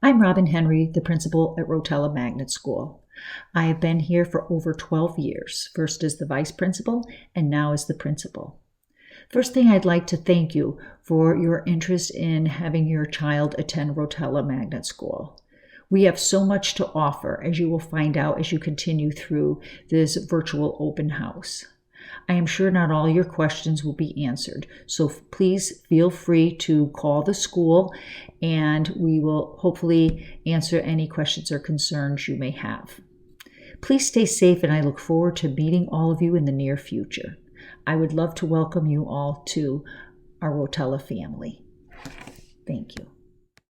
I'm Robin Henry, the principal at Rotella Magnet School. I have been here for over 12 years, first as the vice principal and now as the principal. First thing, I'd like to thank you for your interest in having your child attend Rotella Magnet School. We have so much to offer, as you will find out as you continue through this virtual open house. I am sure not all your questions will be answered, so please feel free to call the school and we will hopefully answer any questions or concerns you may have. Please stay safe, and I look forward to meeting all of you in the near future. I would love to welcome you all to our Rotella family. Thank you.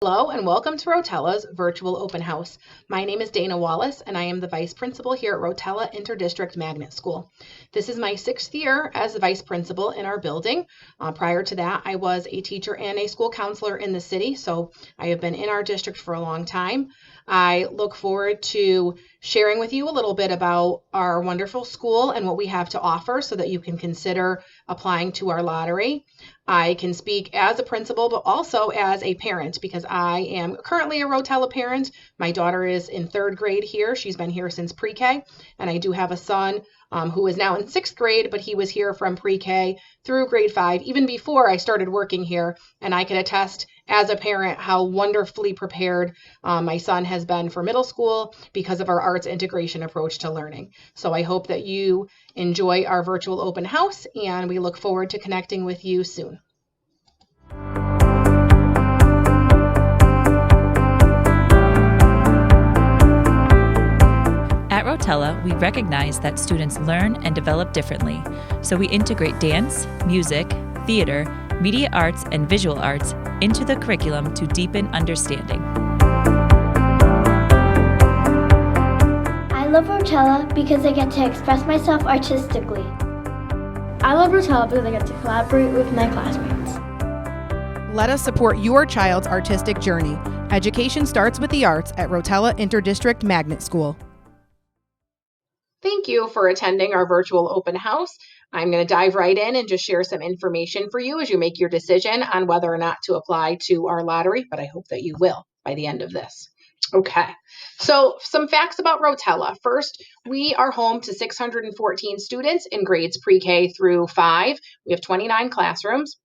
Hello and welcome to Rotella's virtual open house. My name is Dana Wallace and I am the vice principal here at Rotella Interdistrict Magnet School. This is my 6th year as the vice principal in our building. Prior to that, I was a teacher and a school counselor in the city, so I have been in our district for a long time. I look forward to sharing with you a little bit about our wonderful school and what we have to offer so that you can consider applying to our lottery. I can speak as a principal, but also as a parent because I am currently a Rotella parent. My daughter is in 3rd grade here. She's been here since pre-K, and I do have a son who is now in 6th grade, but he was here from pre-K through grade 5, even before I started working here. And I can attest as a parent how wonderfully prepared my son has been for middle school because of our arts integration approach to learning. So I hope that you enjoy our virtual open house, and we look forward to connecting with you soon. At Rotella, we recognize that students learn and develop differently, so we integrate dance, music, theater, media arts, and visual arts into the curriculum to deepen understanding. I love Rotella because I get to express myself artistically. I love Rotella because I get to collaborate with my classmates. Let us support your child's artistic journey. Education starts with the arts at Rotella Interdistrict Magnet School. Thank you for attending our virtual open house. I'm going to dive right in and just share some information for you as you make your decision on whether or not to apply to our lottery, but I hope that you will by the end of this. Okay, so some facts about Rotella. First, we are home to 614 students in grades pre-K through 5. We have 29 classrooms.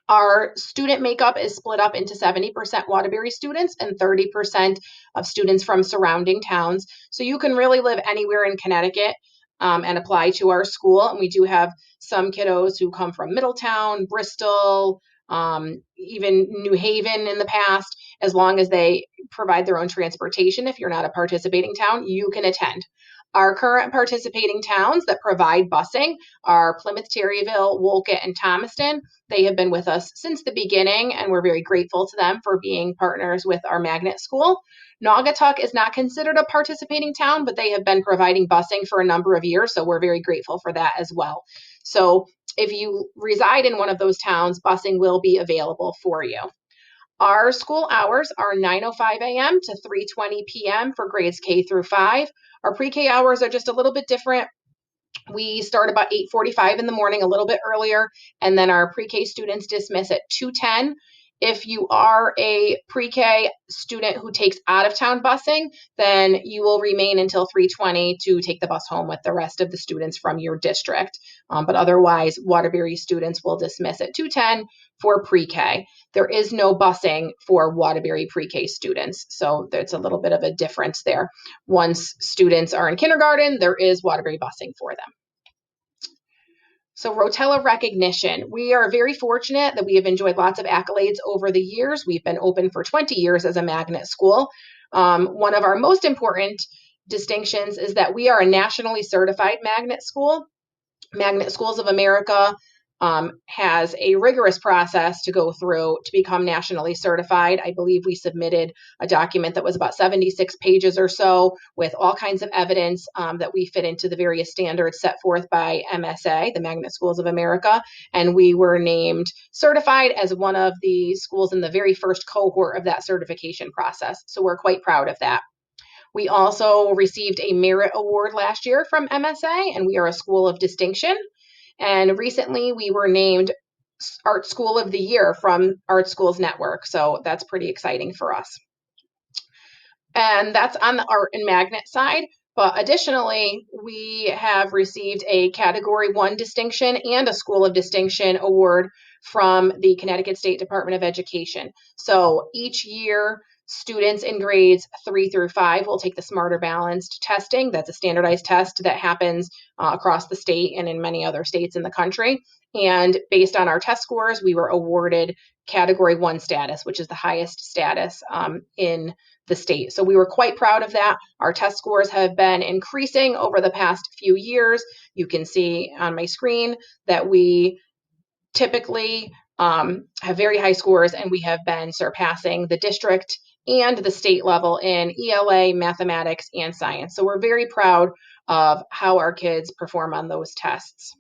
Our student makeup is split up into 70% Waterbury students and 30% of students from surrounding towns. So you can really live anywhere in Connecticut and apply to our school. And we do have some kiddos who come from Middletown, Bristol, even New Haven in the past. As long as they provide their own transportation, if you're not a participating town, you can attend. Our current participating towns that provide busing are Plymouth, Terryville, Wolcott, and Thomaston. They have been with us since the beginning, and we're very grateful to them for being partners with our magnet school. Naugatuck is not considered a participating town, but they have been providing busing for a number of years, so we're very grateful for that as well. So if you reside in one of those towns, busing will be available for you. Our school hours are 9:05 a.m. to 3:20 p.m. for grades K through 5. Our pre-K hours are just a little bit different. We start about 8:45 in the morning, a little bit earlier, and then our pre-K students dismiss at 2:10. If you are a pre-K student who takes out-of-town busing, then you will remain until 3:20 to take the bus home with the rest of the students from your district. But otherwise, Waterbury students will dismiss at 2:10 for pre-K. There is no busing for Waterbury pre-K students, so there's a little bit of a difference there. Once students are in kindergarten, there is Waterbury busing for them. So Rotella Recognition. We are very fortunate that we have enjoyed lots of accolades over the years. We've been open for 20 years as a magnet school. One of our most important distinctions is that we are a nationally certified magnet school. Magnet Schools of America has a rigorous process to go through to become nationally certified. I believe we submitted a document that was about 76 pages or so with all kinds of evidence that we fit into the various standards set forth by MSA, the Magnet Schools of America, and we were named certified as one of the schools in the very first cohort of that certification process. So we're quite proud of that. We also received a merit award last year from MSA, and we are a school of distinction. And recently we were named Art School of the Year from Art Schools Network. So that's pretty exciting for us. And that's on the art and magnet side. But additionally, we have received a Category 1 distinction and a School of Distinction award from the Connecticut State Department of Education. So each year, students in grades 3 through 5 will take the Smarter Balanced testing. That's a standardized test that happens across the state and in many other states in the country. And based on our test scores, we were awarded Category 1 status, which is the highest status in the state. So we were quite proud of that. Our test scores have been increasing over the past few years. You can see on my screen that we typically have very high scores, and we have been surpassing the district and the state level in ELA, mathematics, and science. So we're very proud of how our kids perform on those tests.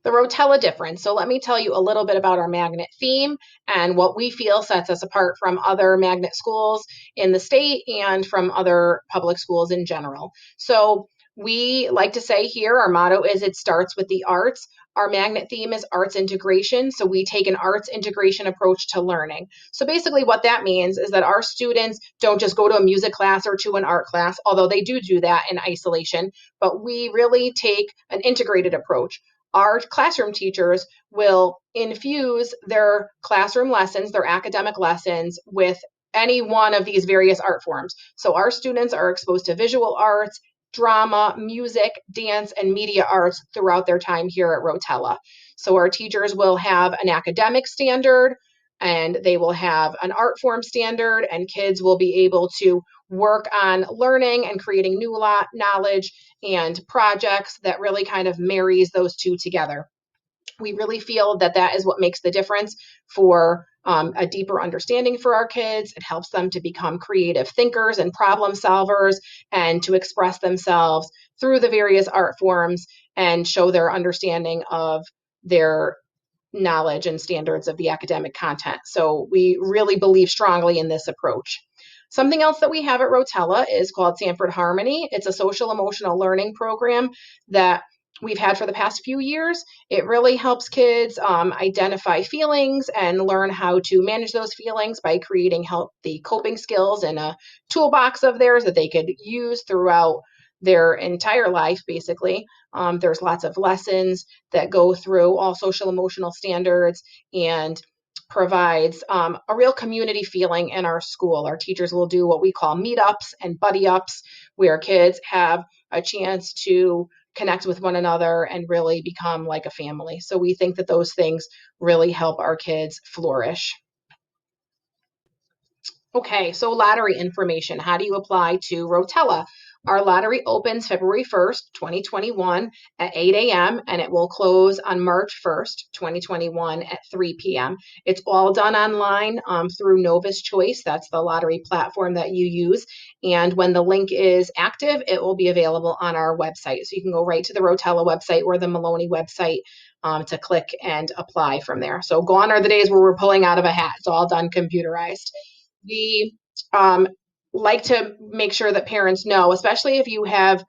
The Rotella Difference. So let me tell you a little bit about our magnet theme and what we feel sets us apart from other magnet schools in the state and from other public schools in general. So we like to say here, our motto is it starts with the arts. Our magnet theme is arts integration. So we take an arts integration approach to learning. So basically what that means is that our students don't just go to a music class or to an art class, although they do that in isolation, but we really take an integrated approach. Our classroom teachers will infuse their classroom lessons, their academic lessons, with any one of these various art forms. So our students are exposed to visual arts, drama, music, dance, and media arts throughout their time here at Rotella. So our teachers will have an academic standard, and they will have an art form standard, and kids will be able to work on learning and creating new knowledge and projects that really kind of marries those two together. We really feel that that is what makes the difference for a deeper understanding for our kids. It helps them to become creative thinkers and problem solvers and to express themselves through the various art forms and show their understanding of their knowledge and standards of the academic content. So we really believe strongly in this approach. Something else that we have at Rotella is called Sanford Harmony. It's a social emotional learning program that we've had for the past few years. It really helps kids identify feelings and learn how to manage those feelings by creating healthy coping skills in a toolbox of theirs that they could use throughout their entire life, basically. There's lots of lessons that go through all social emotional standards and provides a real community feeling in our school. Our teachers will do what we call meetups and buddy ups, where kids have a chance to connect with one another and really become like a family. So we think that those things really help our kids flourish. Okay, so lottery information. How do you apply to Rotella? Our lottery opens February 1st, 2021 at 8 a.m. and it will close on March 1st, 2021 at 3 p.m. It's all done online through Novus Choice. That's the lottery platform that you use. And when the link is active, it will be available on our website. So you can go right to the Rotella website or the Maloney website to click and apply from there. So gone are the days where we're pulling out of a hat. It's all done computerized. We like to make sure that parents know, especially if you have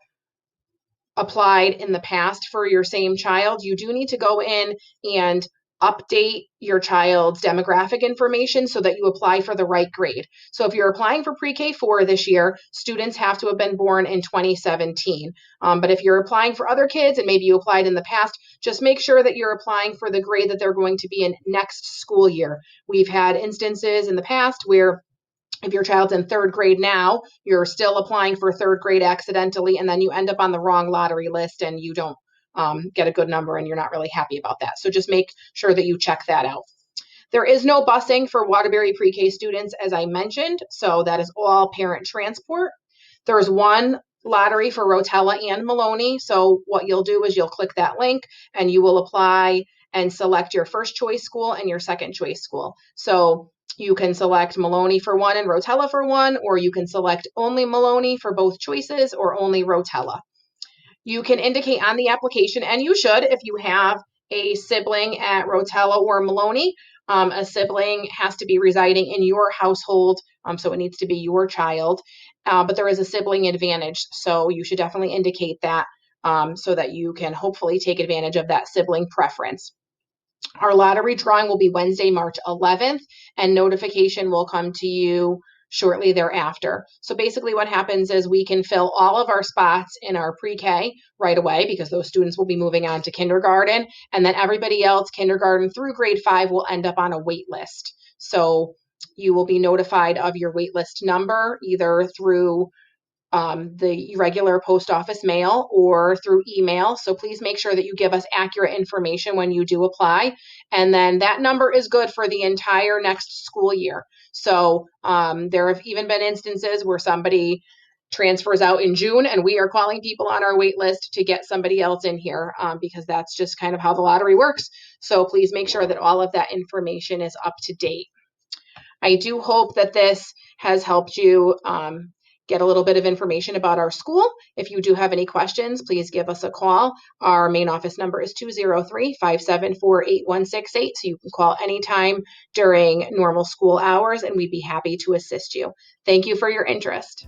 applied in the past for your same child, you do need to go in and update your child's demographic information so that you apply for the right grade. So if you're applying for pre-K 4 this year, students have to have been born in 2017. But if you're applying for other kids and maybe you applied in the past, just make sure that you're applying for the grade that they're going to be in next school year. We've had instances in the past where if your child's in third grade now, you're still applying for third grade accidentally, and then you end up on the wrong lottery list and you don't get a good number and you're not really happy about that. So just make sure that you check that out. There is no busing for Waterbury pre-K students, as I mentioned, so that is all parent transport. There's one lottery for Rotella and Maloney, so what you'll do is you'll click that link and you will apply and select your first choice school and your second choice school. So you can select Maloney for one and Rotella for one, or you can select only Maloney for both choices or only Rotella. You can indicate on the application, and you should if you have a sibling at Rotella or Maloney. A sibling has to be residing in your household, so it needs to be your child, but there is a sibling advantage, so you should definitely indicate that so that you can hopefully take advantage of that sibling preference. Our lottery drawing will be Wednesday, March 11th, and notification will come to you shortly thereafter. So basically what happens is we can fill all of our spots in our pre-K right away because those students will be moving on to kindergarten, and then everybody else, kindergarten through grade 5, will end up on a wait list. So you will be notified of your wait list number either through the regular post office mail or through email. So please make sure that you give us accurate information when you do apply. And then that number is good for the entire next school year. So there have even been instances where somebody transfers out in June and we are calling people on our wait list to get somebody else in here because that's just kind of how the lottery works. So please make sure that all of that information is up to date. I do hope that this has helped you get a little bit of information about our school. If you do have any questions, please give us a call. Our main office number is 203-574-8168. So you can call anytime during normal school hours and we'd be happy to assist you. Thank you for your interest.